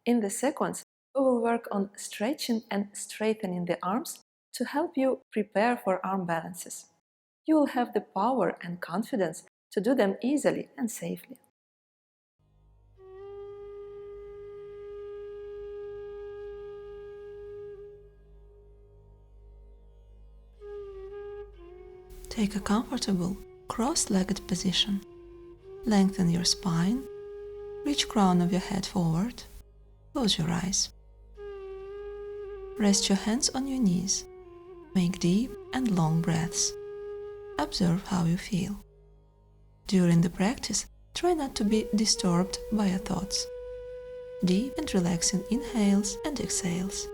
In the sequence, we will work on stretching and straightening the arms to help you prepare for arm balances. You will have the power and confidence to do them easily and safely. Take a comfortable, cross-legged position. Lengthen your spine, reach crown of your head forward, close your eyes. Rest your hands on your knees. Make deep and long breaths. Observe how you feel. During the practice, try not to be disturbed by your thoughts. Deep and relaxing inhales and exhales.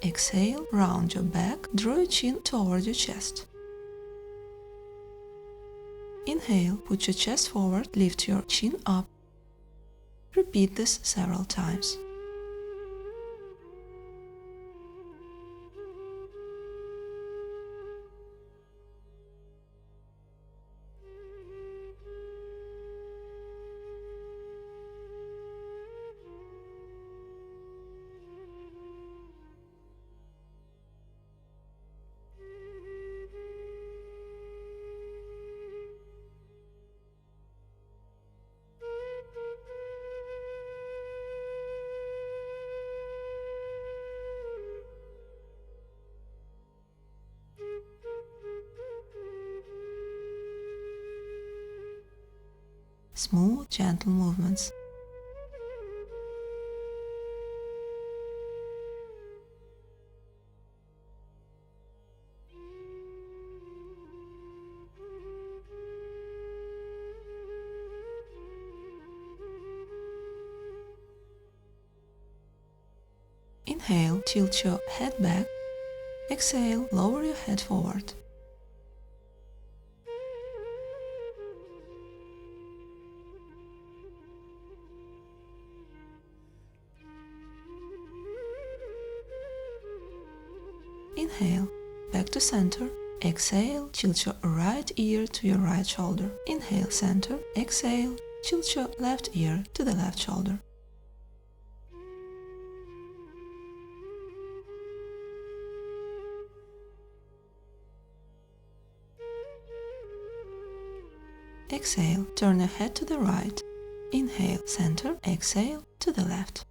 Exhale, round your back, draw your chin toward your chest. Inhale, put your chest forward, lift your chin up. Repeat this several times. Smooth, gentle movements. Inhale, tilt your head back. Exhale, lower your head forward. Inhale, back to center. Exhale, tilt your right ear to your right shoulder. Inhale, center. Exhale, tilt your left ear to the left shoulder. Exhale, turn your head to the right. Inhale, center. Exhale, to the left.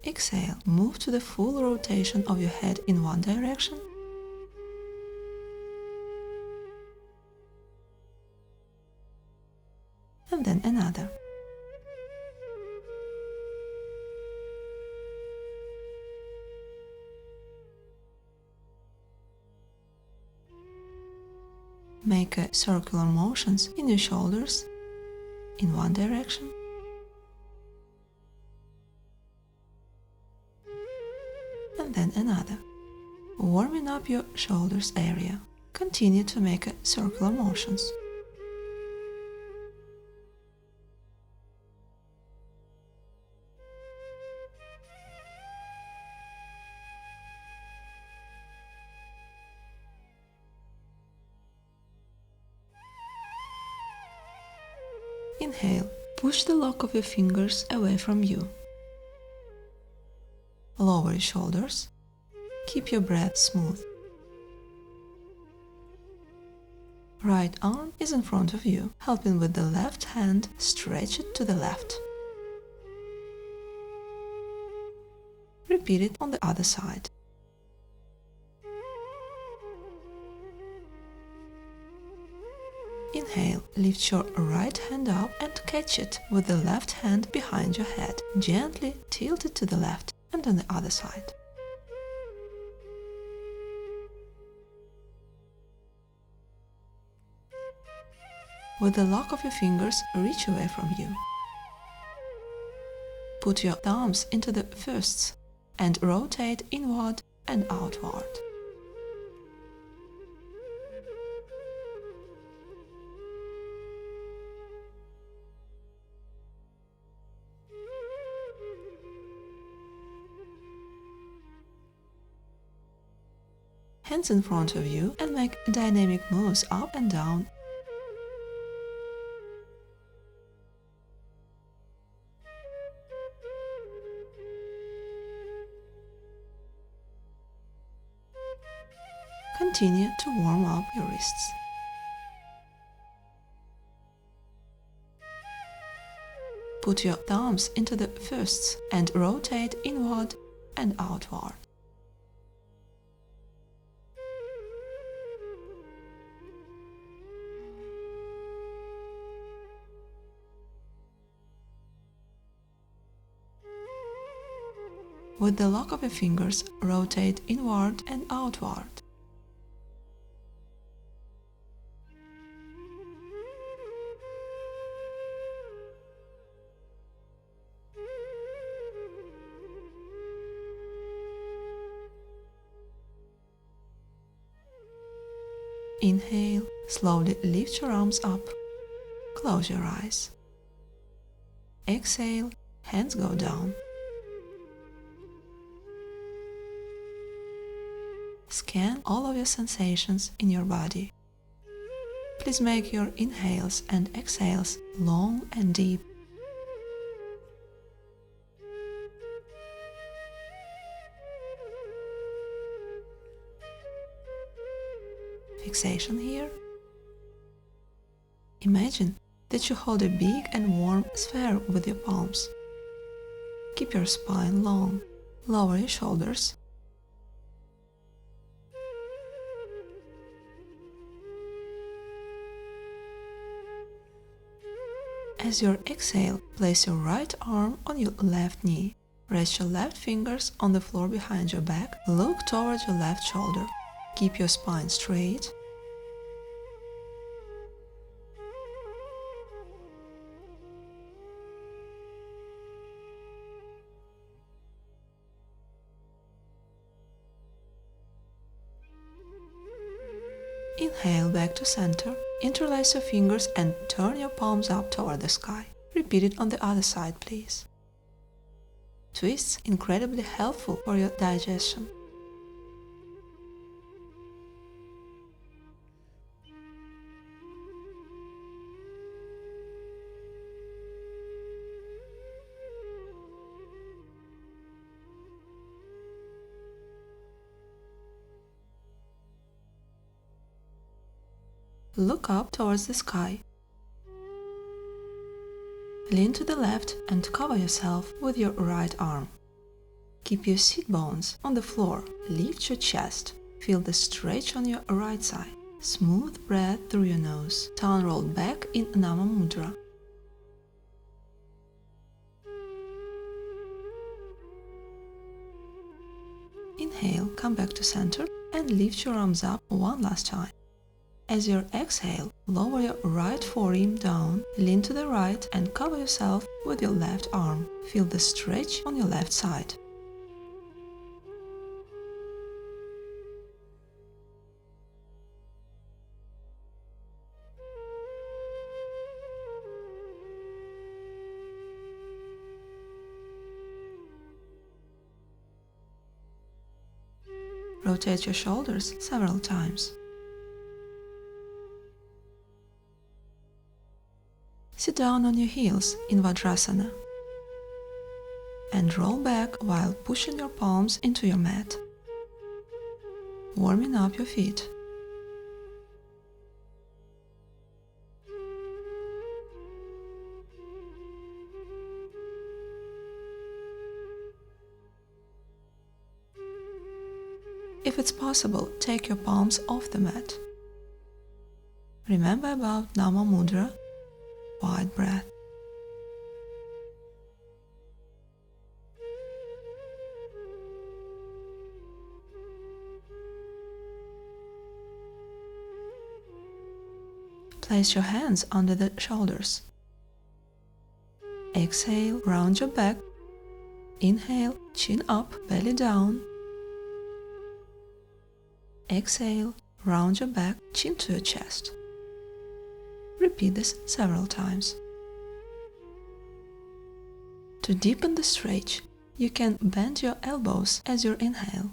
Exhale, move to the full rotation of your head in one direction. And then another. Make circular motions in your shoulders in one direction. And then another. Warming up your shoulders area. Continue to make circular motions. Inhale. Push the lock of your fingers away from you. Lower your shoulders. Keep your breath smooth. Right arm is in front of you, helping with the left hand, stretch it to the left. Repeat it on the other side. Inhale, lift your right hand up and catch it with the left hand behind your head. Gently tilt it to the left and on the other side. With the lock of your fingers, reach away from you. Put your thumbs into the fists and rotate inward and outward. Hands in front of you and make dynamic moves up and down. Continue to warm up your wrists. Put your thumbs into the fists and rotate inward and outward. With the lock of your fingers, rotate inward and outward. Inhale, slowly lift your arms up. Close your eyes. Exhale, hands go down. Scan all of your sensations in your body. Please make your inhales and exhales long and deep. Fixation here. Imagine that you hold a big and warm sphere with your palms. Keep your spine long. Lower your shoulders. As you exhale, place your right arm on your left knee. Rest your left fingers on the floor behind your back. Look towards your left shoulder. Keep your spine straight. Inhale back to center. Interlace your fingers and turn your palms up toward the sky. Repeat it on the other side, please. Twists incredibly helpful for your digestion. Look up towards the sky. Lean to the left and cover yourself with your right arm. Keep your sit bones on the floor. Lift your chest. Feel the stretch on your right side. Smooth breath through your nose. Tongue rolled back in Nama Mudra. Inhale, come back to center and lift your arms up one last time. As you exhale, lower your right forearm down, lean to the right and cover yourself with your left arm. Feel the stretch on your left side. Rotate your shoulders several times. Sit down on your heels in Vajrasana and roll back while pushing your palms into your mat, warming up your feet. If it's possible, take your palms off the mat. Remember about Nama Mudra, wide breath. Place your hands under the shoulders. Exhale, round your back. Inhale, chin up, belly down. Exhale, round your back, chin to your chest. Repeat this several times. To deepen the stretch, you can bend your elbows as you inhale.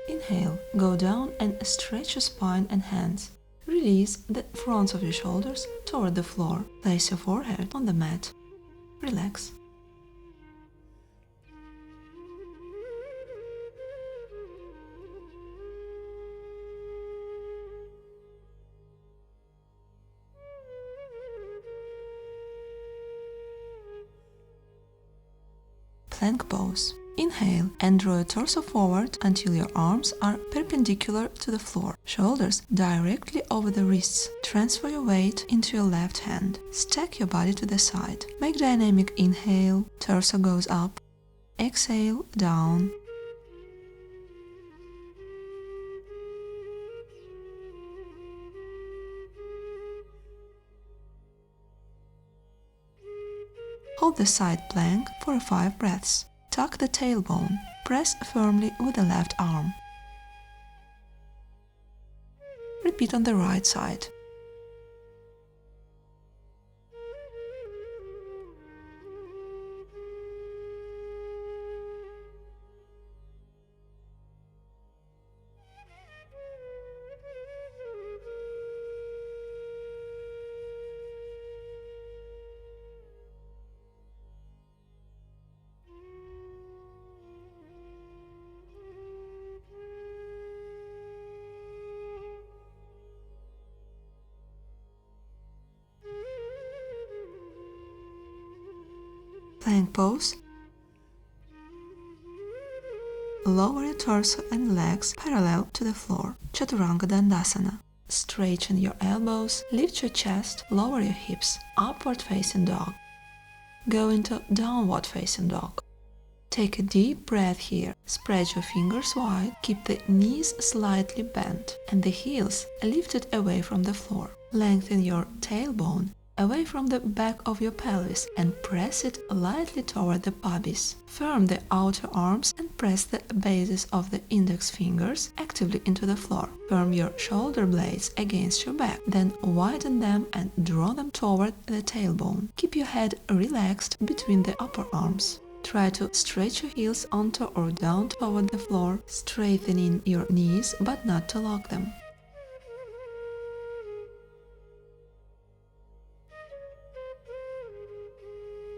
Inhale, go down and stretch your spine and hands. Release the fronts of your shoulders toward the floor. Place your forehead on the mat. Relax. Plank pose. Inhale and draw your torso forward until your arms are perpendicular to the floor. Shoulders directly over the wrists. Transfer your weight into your left hand. Stack your body to the side. Make dynamic inhale, torso goes up. Exhale, down. Hold the side plank for 5 breaths. Tuck the tailbone. Press firmly with the left arm. Repeat on the right side. Plank pose. Lower your torso and legs parallel to the floor. Chaturanga Dandasana. Straighten your elbows, lift your chest, lower your hips. Upward facing dog. Go into downward facing dog. Take a deep breath here. Spread your fingers wide. Keep the knees slightly bent and the heels lifted away from the floor. Lengthen your tailbone away from the back of your pelvis and press it lightly toward the pubis. Firm the outer arms and press the bases of the index fingers actively into the floor. Firm your shoulder blades against your back, then widen them and draw them toward the tailbone. Keep your head relaxed between the upper arms. Try to stretch your heels onto or down toward the floor, straightening your knees but not to lock them.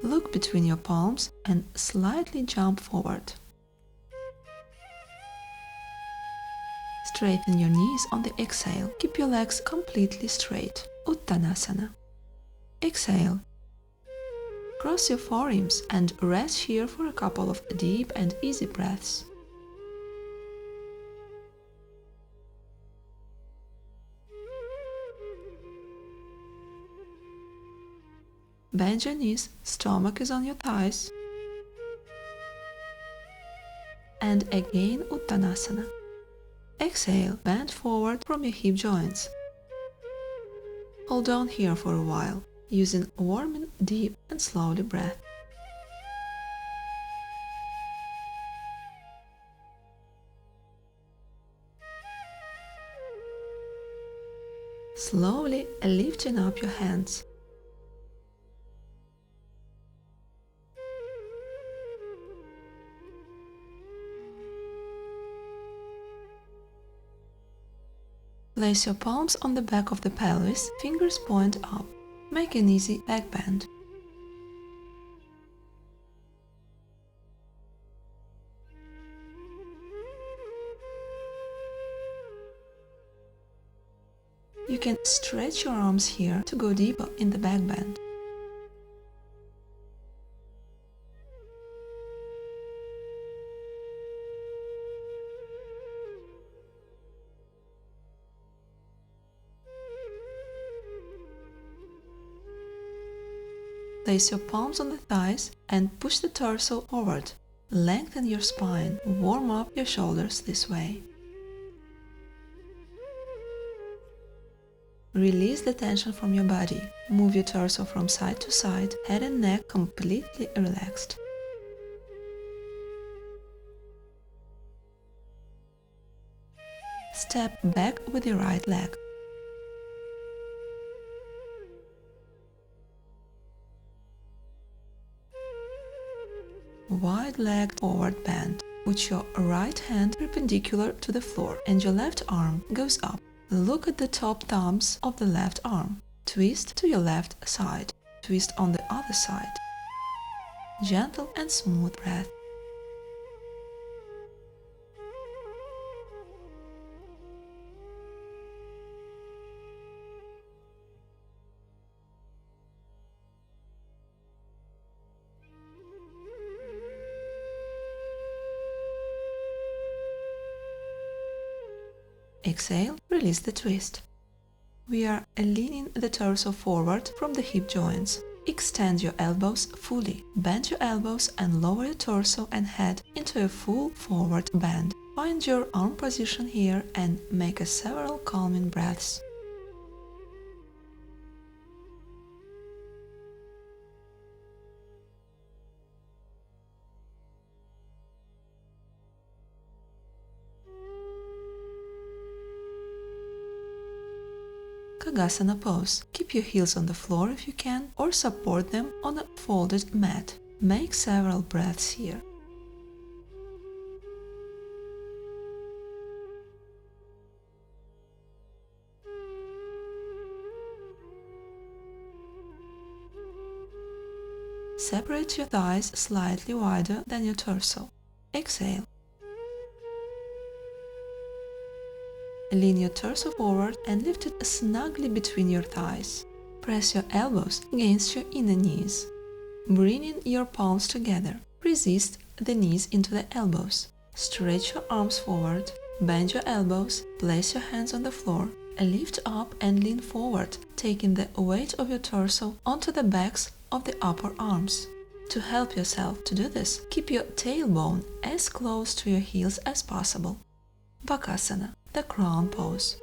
Look between your palms and slightly jump forward. Straighten your knees on the exhale. Keep your legs completely straight. Uttanasana. Exhale. Cross your forearms and rest here for a couple of deep and easy breaths. Bend your knees, stomach is on your thighs. And again Uttanasana. Exhale, bend forward from your hip joints. Hold on here for a while, using warming, deep and slowly breath. Slowly lifting up your hands. Place your palms on the back of the pelvis, fingers point up. Make an easy back bend. You can stretch your arms here to go deeper in the back bend. Place your palms on the thighs and push the torso forward. Lengthen your spine. Warm up your shoulders this way. Release the tension from your body. Move your torso from side to side, head and neck completely relaxed. Step back with your right leg. Wide leg forward bend. Put your right hand perpendicular to the floor and your left arm goes up. Look at the top thumbs of the left arm. Twist to your left side. Twist on the other side. Gentle and smooth breath. Exhale, release the twist. We are leaning the torso forward from the hip joints. Extend your elbows fully. Bend your elbows and lower your torso and head into a full forward bend. Find your arm position here and make several calming breaths. Kagasana pose. Keep your heels on the floor if you can, or support them on a folded mat. Make several breaths here. Separate your thighs slightly wider than your torso. Exhale. Lean your torso forward and lift it snugly between your thighs. Press your elbows against your inner knees. Bringing your palms together, resist the knees into the elbows. Stretch your arms forward, bend your elbows, place your hands on the floor, lift up and lean forward, taking the weight of your torso onto the backs of the upper arms. To help yourself to do this, keep your tailbone as close to your heels as possible. Bakasana, the crown pose.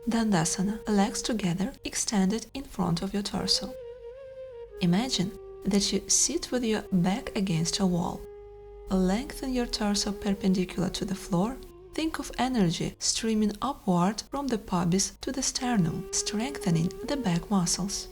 Dandasana, legs together, extended in front of your torso. Imagine that you sit with your back against a wall. Lengthen your torso perpendicular to the floor. Think of energy streaming upward from the pubis to the sternum, strengthening the back muscles.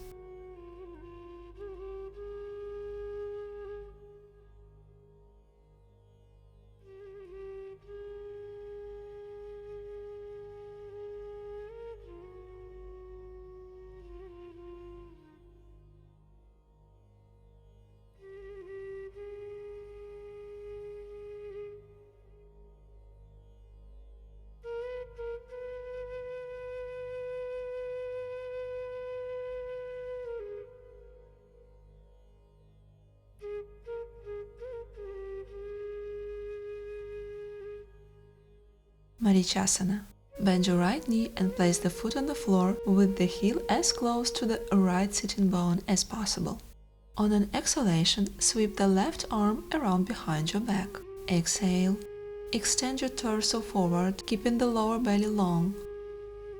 Marichasana. Bend your right knee and place the foot on the floor with the heel as close to the right sitting bone as possible. On an exhalation, sweep the left arm around behind your back. Exhale. Extend your torso forward, keeping the lower belly long.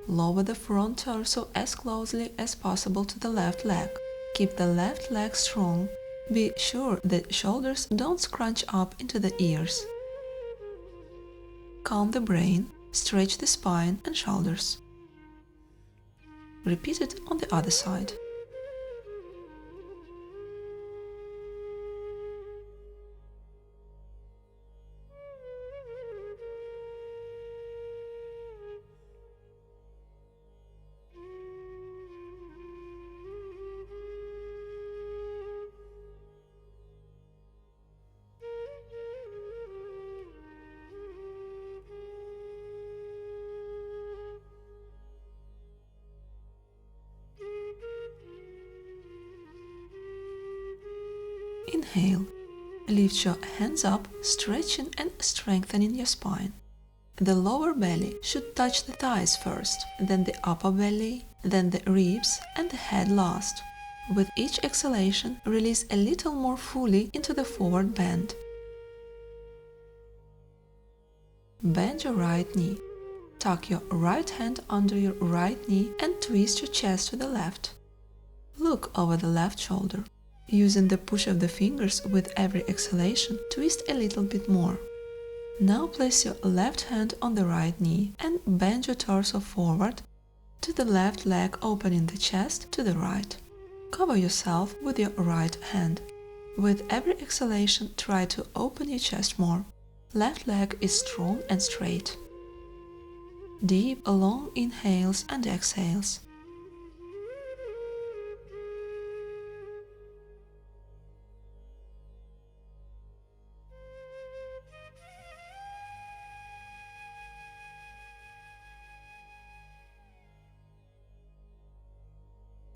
Lower the front torso as closely as possible to the left leg. Keep the left leg strong. Be sure the shoulders don't scrunch up into the ears. Calm the brain, stretch the spine and shoulders. Repeat it on the other side. Inhale. Lift your hands up, stretching and strengthening your spine. The lower belly should touch the thighs first, then the upper belly, then the ribs and the head last. With each exhalation, release a little more fully into the forward bend. Bend your right knee. Tuck your right hand under your right knee and twist your chest to the left. Look over the left shoulder. Using the push of the fingers with every exhalation, twist a little bit more. Now place your left hand on the right knee and bend your torso forward to the left leg, opening the chest to the right. Cover yourself with your right hand. With every exhalation, try to open your chest more. Left leg is strong and straight. Deep, long inhales and exhales.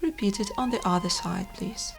Repeat it on the other side, please.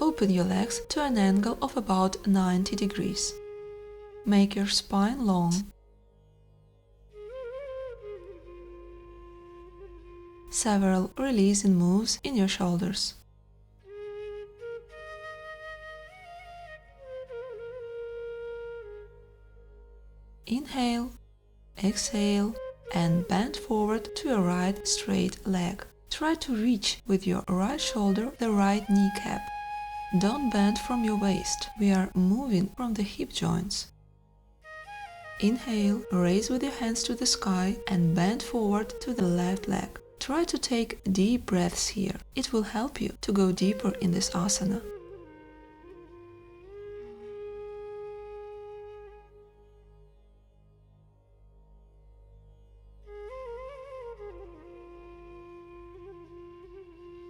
Open your legs to an angle of about 90 degrees. Make your spine long. Several releasing moves in your shoulders. Inhale, exhale, and bend forward to your right straight leg. Try to reach with your right shoulder the right kneecap. Don't bend from your waist. We are moving from the hip joints. Inhale, raise with your hands to the sky and bend forward to the left leg. Try to take deep breaths here. It will help you to go deeper in this asana.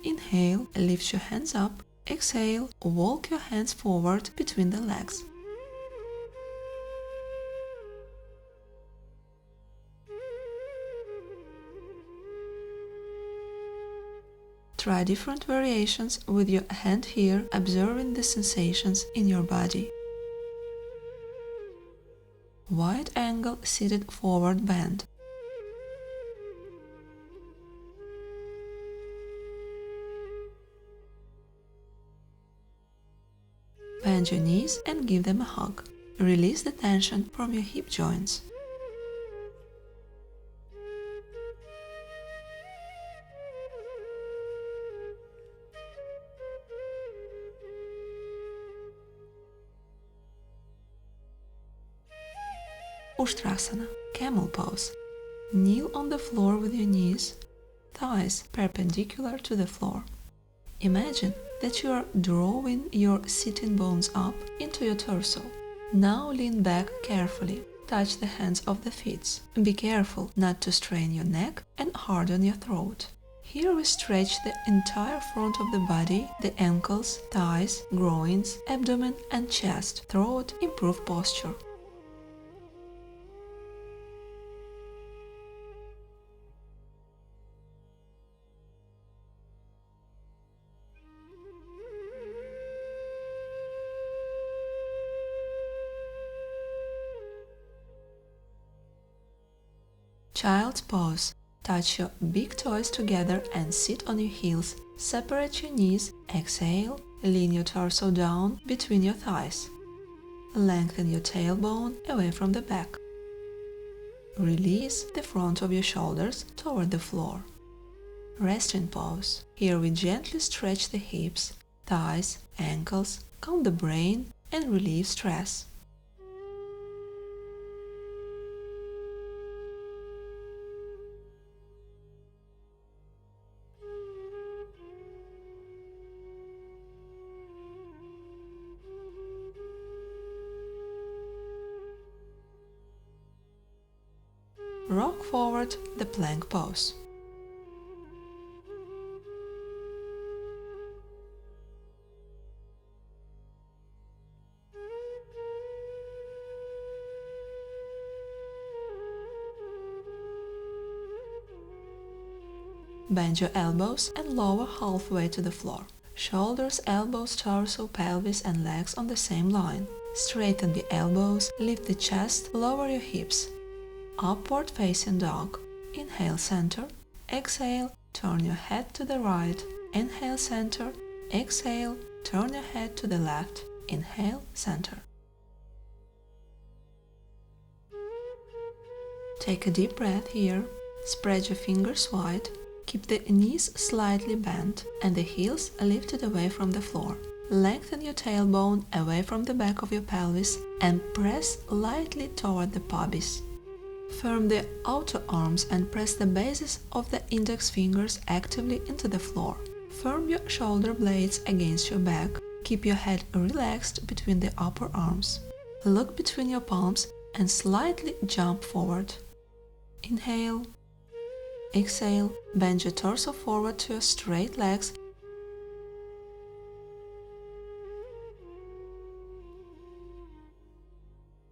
Inhale, lift your hands up. Exhale, walk your hands forward between the legs. Try different variations with your hand here, observing the sensations in your body. Wide angle seated forward bend. Bend your knees and give them a hug. Release the tension from your hip joints. Ushtrasana, camel pose. Kneel on the floor with your knees, thighs perpendicular to the floor. Imagine that you are drawing your sitting bones up into your torso. Now lean back carefully. Touch the hands of the feet. Be careful not to strain your neck and harden your throat. Here we stretch the entire front of the body, the ankles, thighs, groins, abdomen and chest. Throat, improve posture. Child's pose. Touch your big toes together and sit on your heels. Separate your knees. Exhale. Lean your torso down between your thighs. Lengthen your tailbone away from the back. Release the front of your shoulders toward the floor. Resting pose. Here we gently stretch the hips, thighs, ankles, calm the brain and relieve stress. Rock forward the plank pose. Bend your elbows and lower halfway to the floor. Shoulders, elbows, torso, pelvis and legs on the same line. Straighten the elbows, lift the chest, lower your hips. Upward facing dog. Inhale center, exhale, turn your head to the right. Inhale center, exhale, turn your head to the left. Inhale center. Take a deep breath here. Spread your fingers wide. Keep the knees slightly bent and the heels lifted away from the floor. Lengthen your tailbone away from the back of your pelvis and press lightly toward the pubis. Firm the outer arms and press the bases of the index fingers actively into the floor. Firm your shoulder blades against your back. Keep your head relaxed between the upper arms. Look between your palms and slightly jump forward. Inhale. Exhale. Bend your torso forward to your straight legs.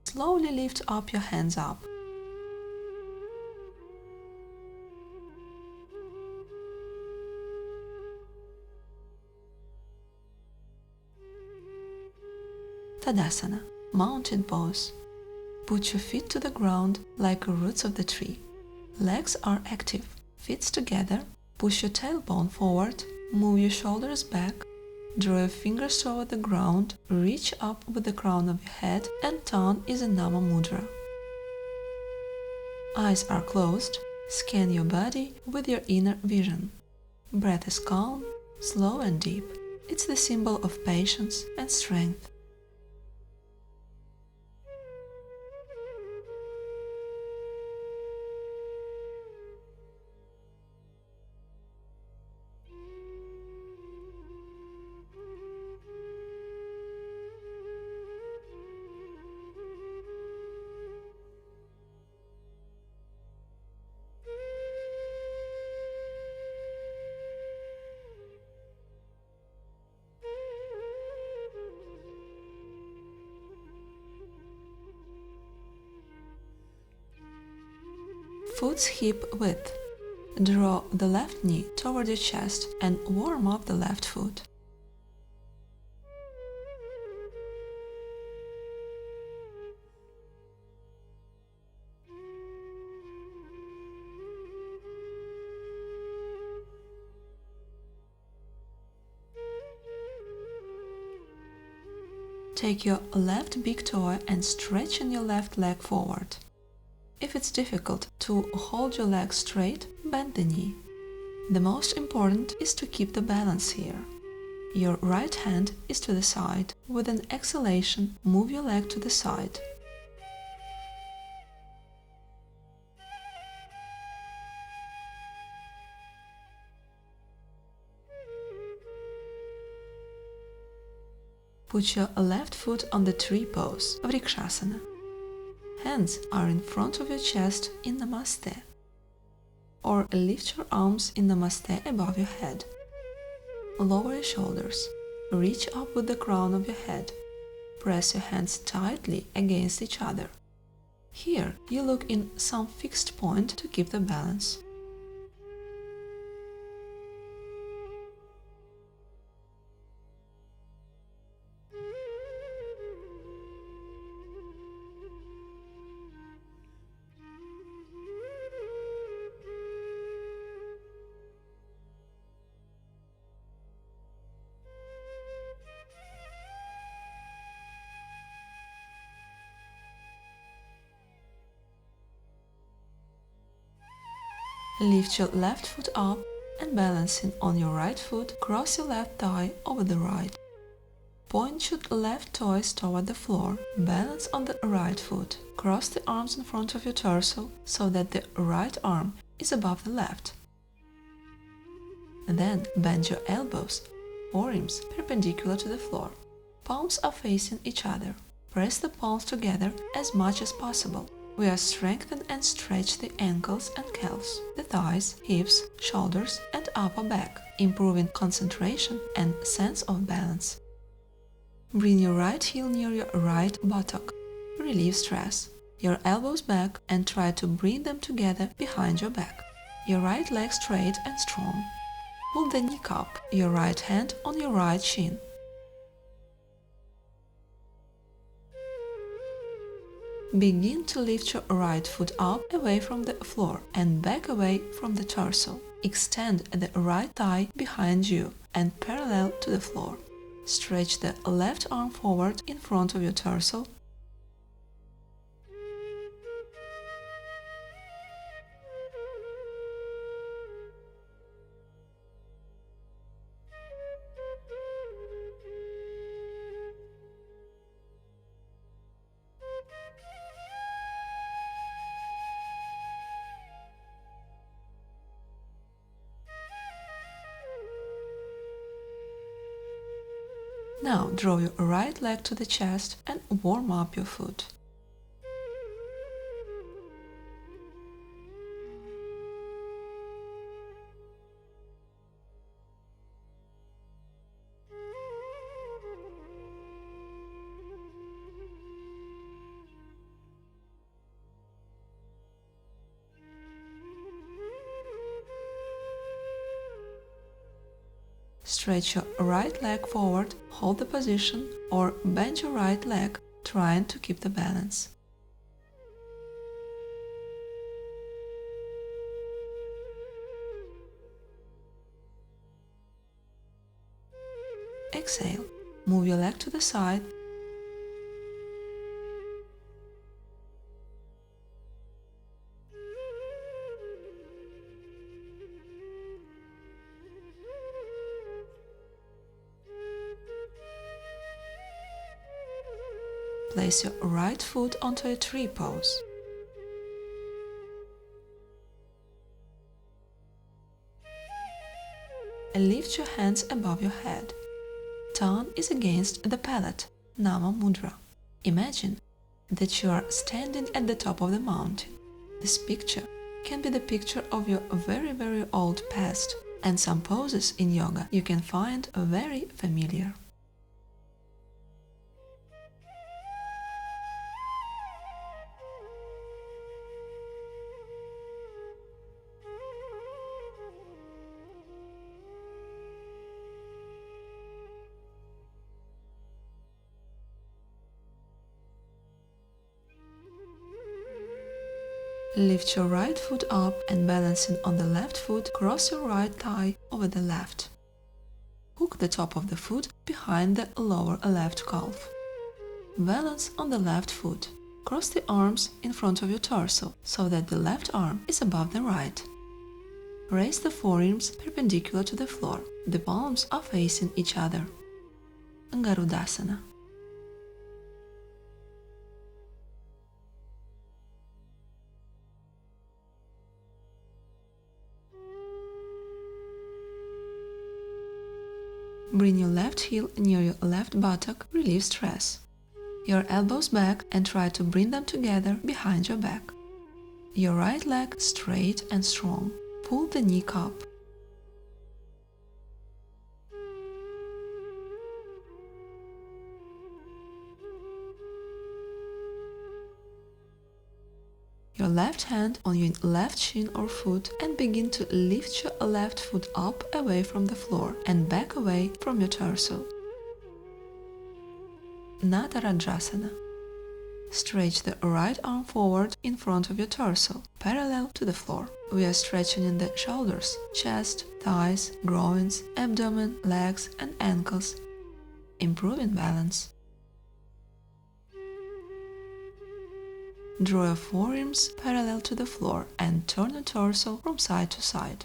Slowly lift up your hands up. Tadasana, mountain pose. Put your feet to the ground like the roots of the tree. Legs are active, feet together. Push your tailbone forward, move your shoulders back, draw your fingers toward the ground, reach up with the crown of your head and tongue is a Nama Mudra. Eyes are closed, scan your body with your inner vision. Breath is calm, slow and deep. It's the symbol of patience and strength. Foot's hip width. Draw the left knee toward your chest and warm up the left foot. Take your left big toe and stretch your left leg forward. If it's difficult to hold your leg straight, bend the knee. The most important is to keep the balance here. Your right hand is to the side. With an exhalation, move your leg to the side. Put your left foot on the tree pose, Vrikshasana. Hands are in front of your chest in Namaste. Or lift your arms in Namaste above your head. Lower your shoulders. Reach up with the crown of your head. Press your hands tightly against each other. Here, you look in some fixed point to keep the balance. Lift your left foot up and balancing on your right foot, cross your left thigh over the right. Point your left toes toward the floor, balance on the right foot. Cross the arms in front of your torso so that the right arm is above the left. Then bend your elbows, forearms perpendicular to the floor. Palms are facing each other. Press the palms together as much as possible. We are strengthen and stretch the ankles and calves, the thighs, hips, shoulders and upper back, improving concentration and sense of balance. Bring your right heel near your right buttock. Relieve stress. Your elbows back and try to bring them together behind your back. Your right leg straight and strong. Pull the knee up, your right hand on your right shin. Begin to lift your right foot up away from the floor and back away from the torso. Extend the right thigh behind you and parallel to the floor. Stretch the left arm forward in front of your torso. Now draw your right leg to the chest and warm up your foot. Stretch your right leg forward, hold the position, or bend your right leg, trying to keep the balance. Exhale. Move your leg to the side. Place your right foot onto a tree pose. Lift your hands above your head. Tongue is against the palate, Nama Mudra. Imagine that you are standing at the top of the mountain. This picture can be the picture of your very old past, and some poses in yoga you can find very familiar. Lift your right foot up and balancing on the left foot, cross your right thigh over the left. Hook the top of the foot behind the lower left calf. Balance on the left foot. Cross the arms in front of your torso so that the left arm is above the right. Raise the forearms perpendicular to the floor. The palms are facing each other. Garudasana. Bring your left heel near your left buttock, relieve stress. Your elbows back and try to bring them together behind your back. Your right leg straight and strong. Pull the knee up. Your left hand on your left shin or foot and begin to lift your left foot up away from the floor and back away from your torso. Natarajasana. Stretch the right arm forward in front of your torso, parallel to the floor. We are stretching in the shoulders, chest, thighs, groins, abdomen, legs and ankles, improving balance. Draw your forearms parallel to the floor and turn your torso from side to side.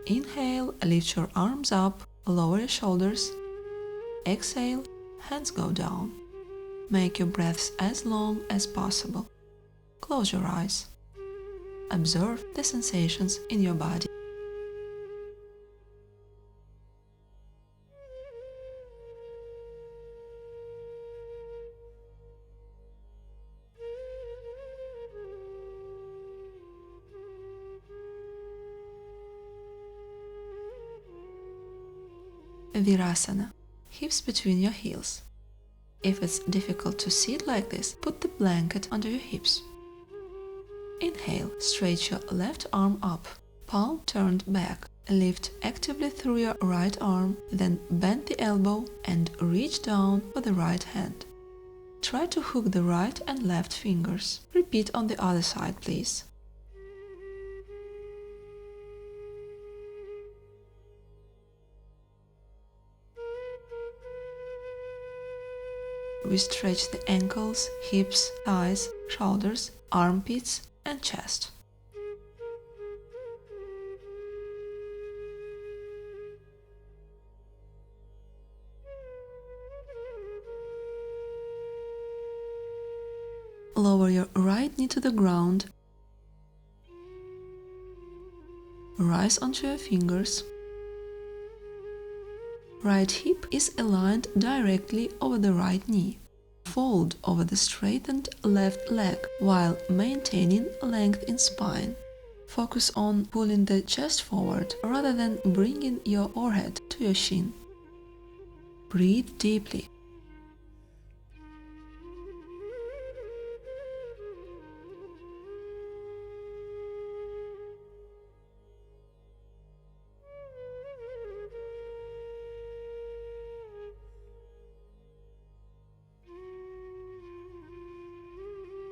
Inhale, lift your arms up, lower your shoulders. Exhale, hands go down. Make your breaths as long as possible. Close your eyes. Observe the sensations in your body. Virasana. Hips between your heels. If it's difficult to sit like this, put the blanket under your hips. Inhale, stretch your left arm up, palm turned back. Lift actively through your right arm, then bend the elbow and reach down for the right hand. Try to hook the right and left fingers. Repeat on the other side, please. We stretch the ankles, hips, thighs, shoulders, armpits and chest. Lower your right knee to the ground. Rise onto your fingers. Right hip is aligned directly over the right knee. Fold over the straightened left leg while maintaining length in spine. Focus on pulling the chest forward rather than bringing your forehead to your shin. Breathe deeply.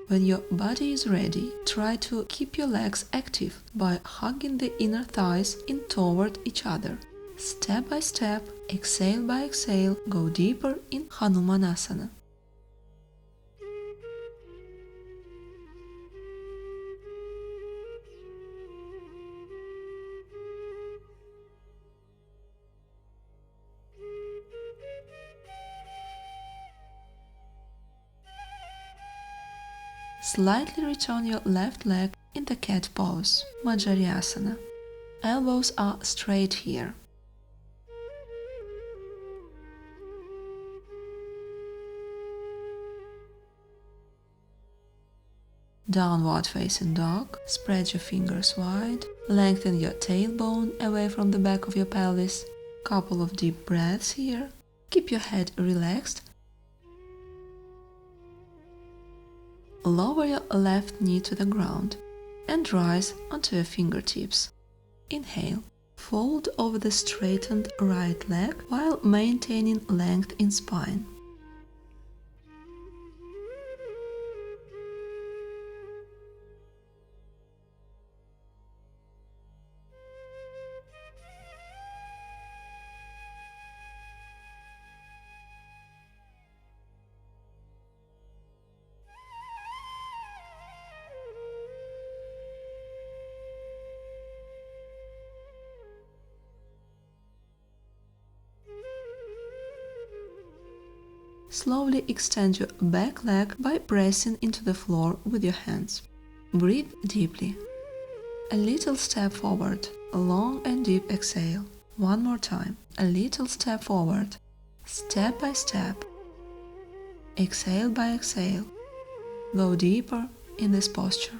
When your body is ready, try to keep your legs active by hugging the inner thighs in toward each other. Step by step, exhale by exhale, go deeper in Hanumanasana. Slightly return your left leg in the cat pose, Majjaryasana. Elbows are straight here. Downward facing dog, spread your fingers wide, lengthen your tailbone away from the back of your pelvis. Couple of deep breaths here. Keep your head relaxed. Lower your left knee to the ground and rise onto your fingertips. Inhale. Fold over the straightened right leg while maintaining length in spine. Slowly extend your back leg by pressing into the floor with your hands. Breathe deeply. A little step forward, a long and deep exhale. One more time. A little step forward, step by step. Exhale by exhale. Go deeper in this posture.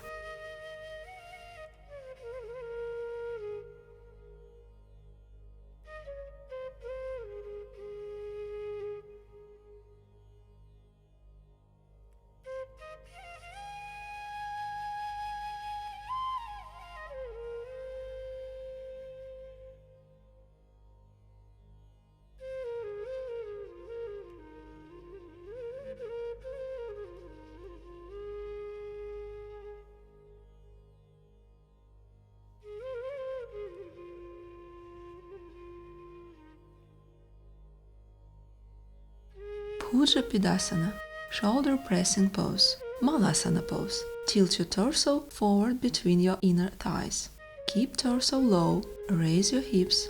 Pujapidasana, shoulder pressing pose. Malasana pose. Tilt your torso forward between your inner thighs. Keep torso low, raise your hips.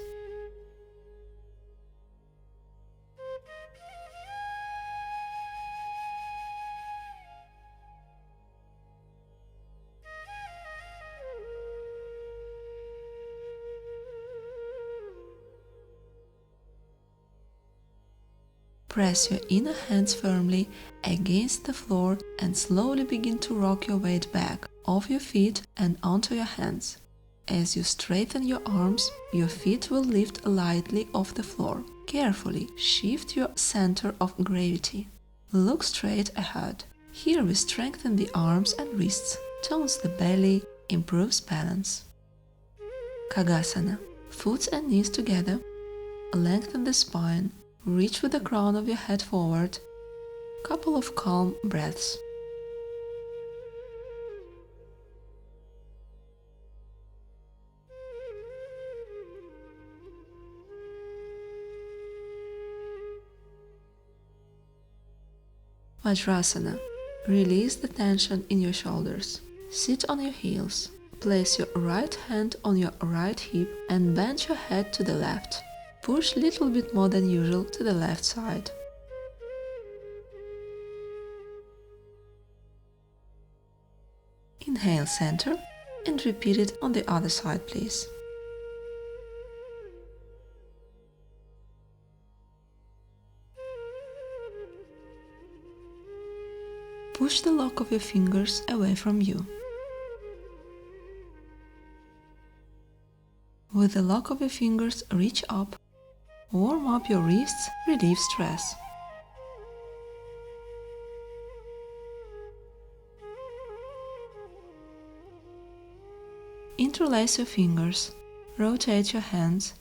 Press your inner hands firmly against the floor and slowly begin to rock your weight back off your feet and onto your hands. As you straighten your arms, your feet will lift lightly off the floor. Carefully shift your center of gravity. Look straight ahead. Here we strengthen the arms and wrists, tones the belly, improves balance. Kagasana. Foot and knees together. Lengthen the spine. Reach with the crown of your head forward. Couple of calm breaths. Vajrasana. Release the tension in your shoulders. Sit on your heels. Place your right hand on your right hip and bend your head to the left. Push a little bit more than usual to the left side. Inhale center and repeat it on the other side, please. Push the lock of your fingers away from you. With the lock of your fingers, reach up. Warm up your wrists, relieve stress. Interlace your fingers, rotate your hands.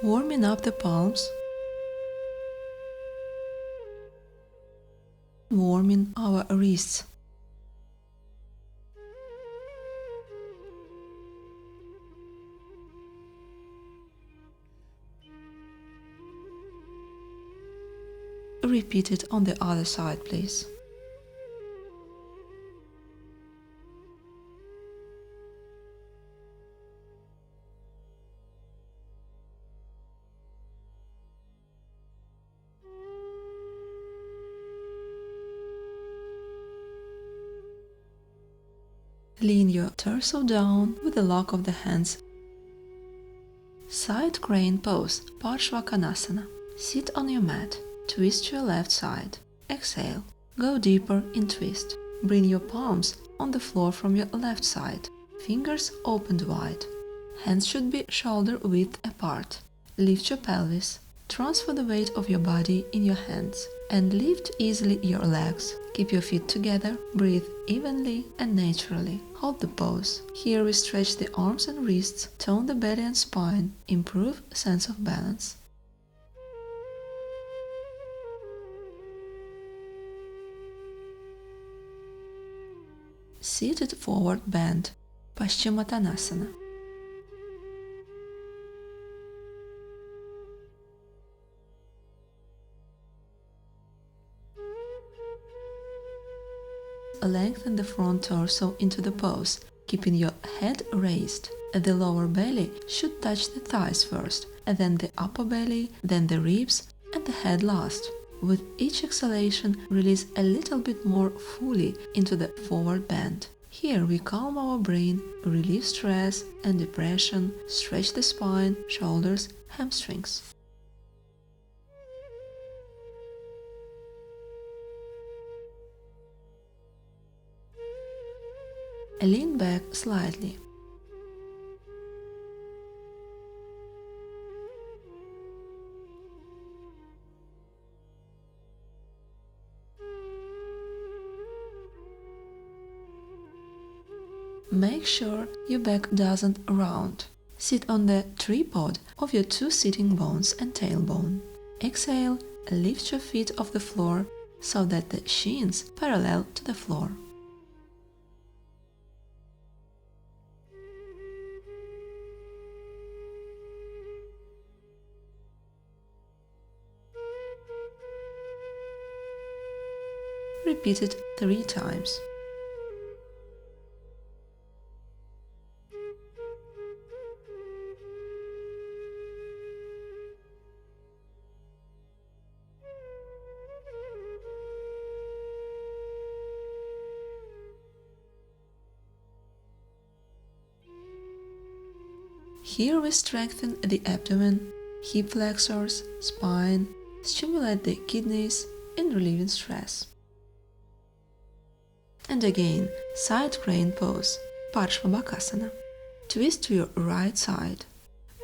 Warming up the palms. Warming our wrists. Repeat it on the other side, please. Lean your torso down with the lock of the hands. Side crane pose, Parshvakonasana. Sit on your mat. Twist your left side. Exhale. Go deeper in twist. Bring your palms on the floor from your left side. Fingers opened wide. Hands should be shoulder width apart. Lift your pelvis. Transfer the weight of your body in your hands and lift easily your legs. Keep your feet together, breathe evenly and naturally. Hold the pose. Here we stretch the arms and wrists, tone the belly and spine, improve sense of balance. Seated forward bend, Paschimottanasana. Lengthen the front torso into the pose, keeping your head raised. The lower belly should touch the thighs first, and then the upper belly, then the ribs, and the head last. With each exhalation, release a little bit more fully into the forward bend. Here we calm our brain, relieve stress and depression, stretch the spine, shoulders, hamstrings. Lean back slightly. Make sure your back doesn't round. Sit on the tripod of your two sitting bones and tailbone. Exhale, lift your feet off the floor so that the shins parallel to the floor. Repeat it 3 times. Here we strengthen the abdomen, hip flexors, spine, stimulate the kidneys and relieving stress. And again, side crane pose, Parshvabhakasana. Twist to your right side.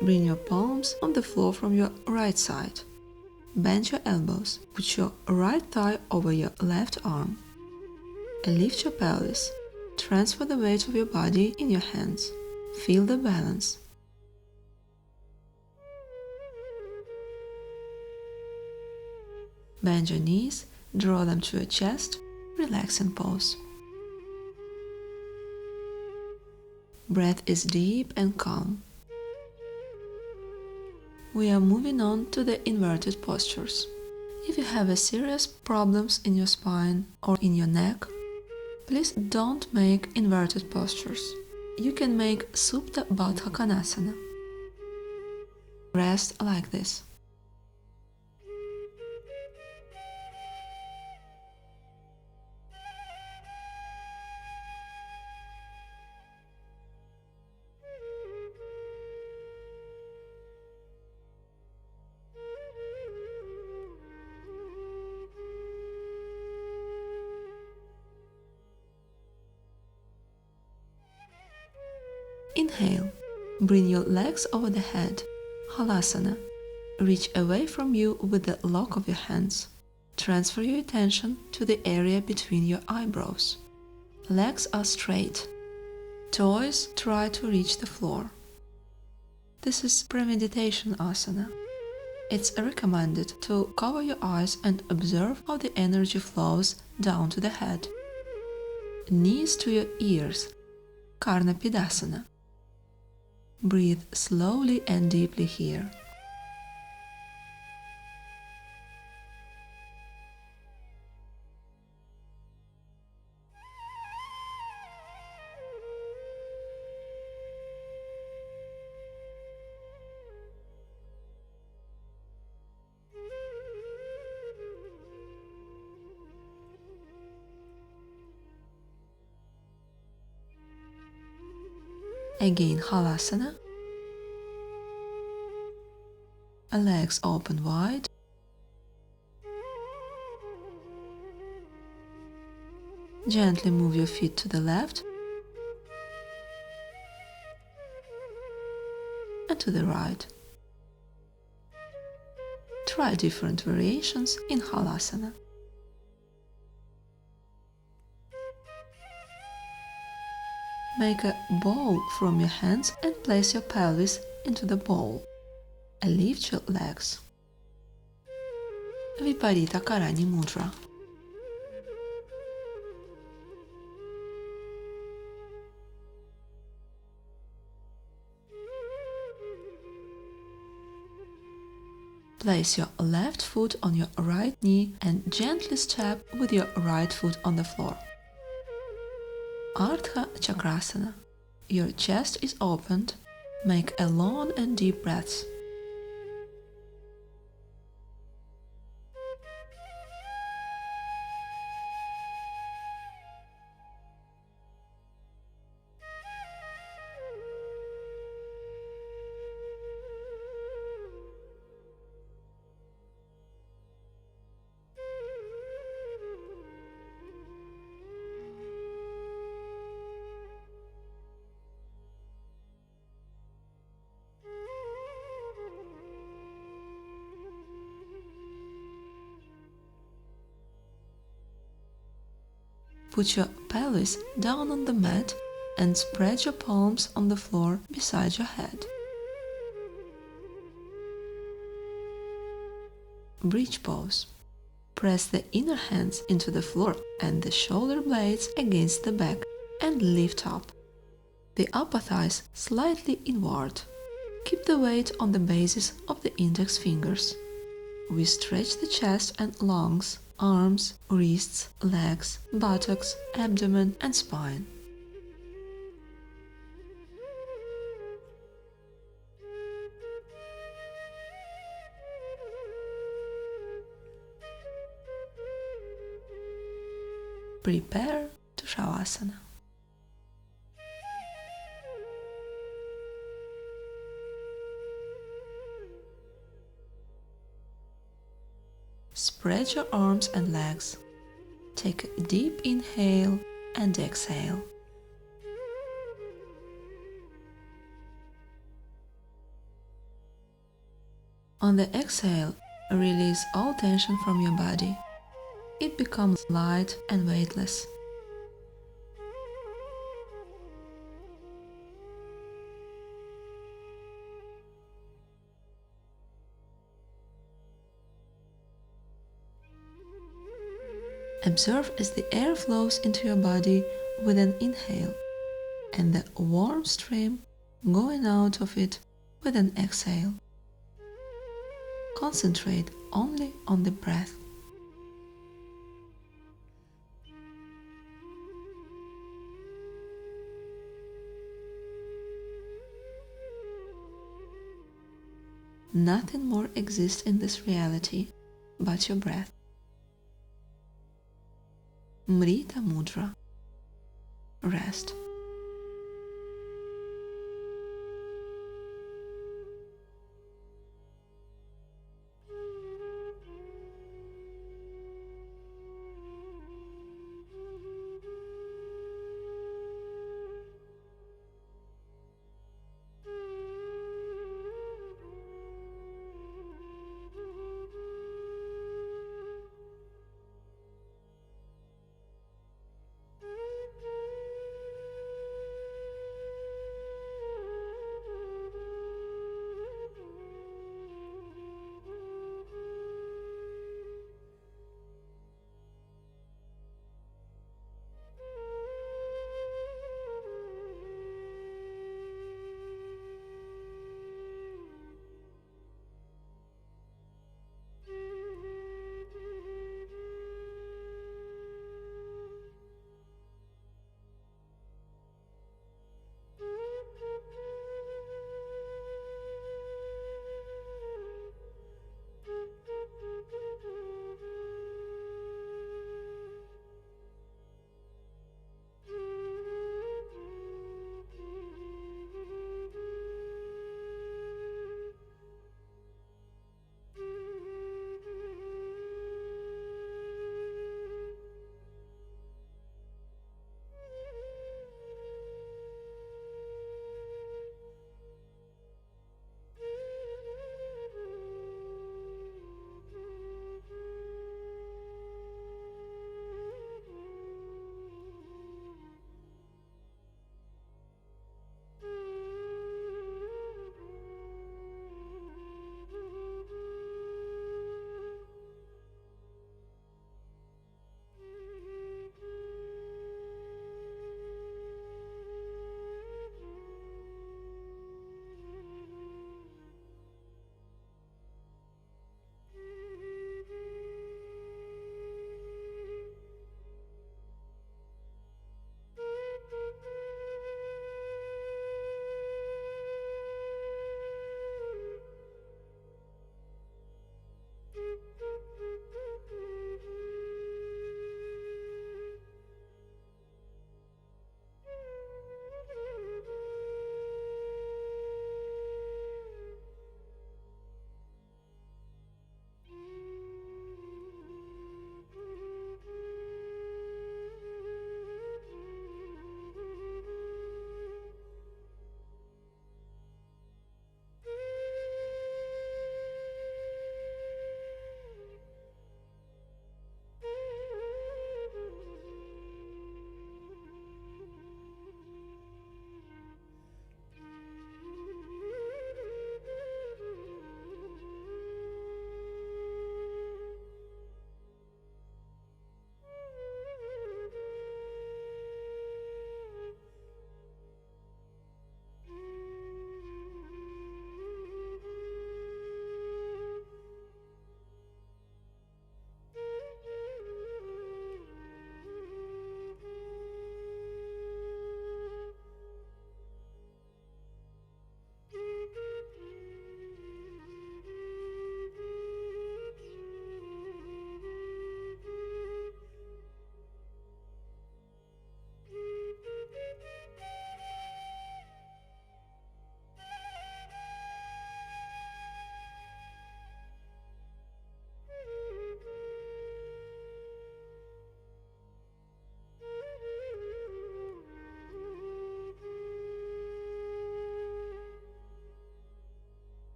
Bring your palms on the floor from your right side. Bend your elbows. Put your right thigh over your left arm. Lift your pelvis. Transfer the weight of your body in your hands. Feel the balance. Bend your knees, draw them to your chest, relax and pause. Breath is deep and calm. We are moving on to the inverted postures. If you have serious problems in your spine or in your neck, please don't make inverted postures. You can make Supta Baddha Konasana. Rest like this. Inhale. Bring your legs over the head. Halasana. Reach away from you with the lock of your hands. Transfer your attention to the area between your eyebrows. Legs are straight. Toes try to reach the floor. This is premeditation asana. It's recommended to cover your eyes and observe how the energy flows down to the head. Knees to your ears. Karnapidasana. Breathe slowly and deeply here. Again, Halasana. Legs open wide. Gently move your feet to the left and to the right. Try different variations in Halasana. Make a bowl from your hands and place your pelvis into the bowl. Lift your legs. Viparita Karani Mudra. Place your left foot on your right knee and gently step with your right foot on the floor. Ardha Chakrasana. your chest is opened, make a long and deep breath. Put your pelvis down on the mat and spread your palms on the floor beside your head. Bridge pose. Press the inner hands into the floor and the shoulder blades against the back and lift up. The upper thighs slightly inward. Keep the weight on the bases of the index fingers. We stretch the chest and lungs, arms, wrists, legs, buttocks, abdomen and spine. Prepare to Shavasana. Spread your arms and legs. Take a deep inhale and exhale. On the exhale, release all tension from your body. It becomes light and weightless. Observe as the air flows into your body with an inhale and the warm stream going out of it with an exhale. Concentrate only on the breath. Nothing more exists in this reality but your breath. Mrita Mudra. Rest.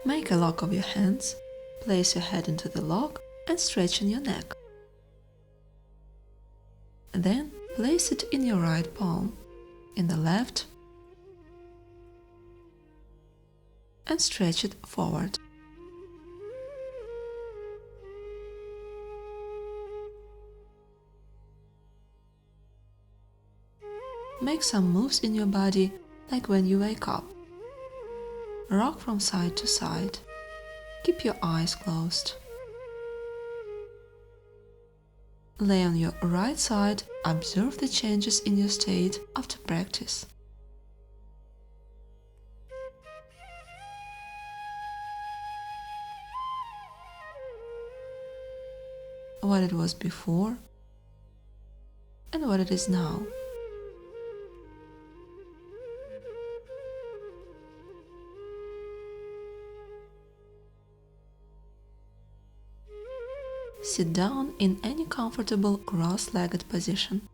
Make a lock of your hands, place your head into the lock and straighten your neck. Then place it in your right palm, in the left, and stretch it forward. Make some moves in your body like when you wake up. Rock from side to side. Keep your eyes closed. Lay on your right side, observe the changes in your state after practice. What it was before and what it is now. Sit down in any comfortable cross-legged position.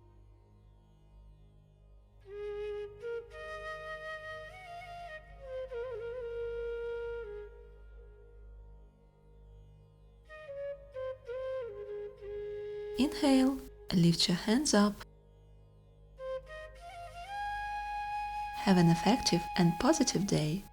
Inhale, lift your hands up. Have an effective and positive day.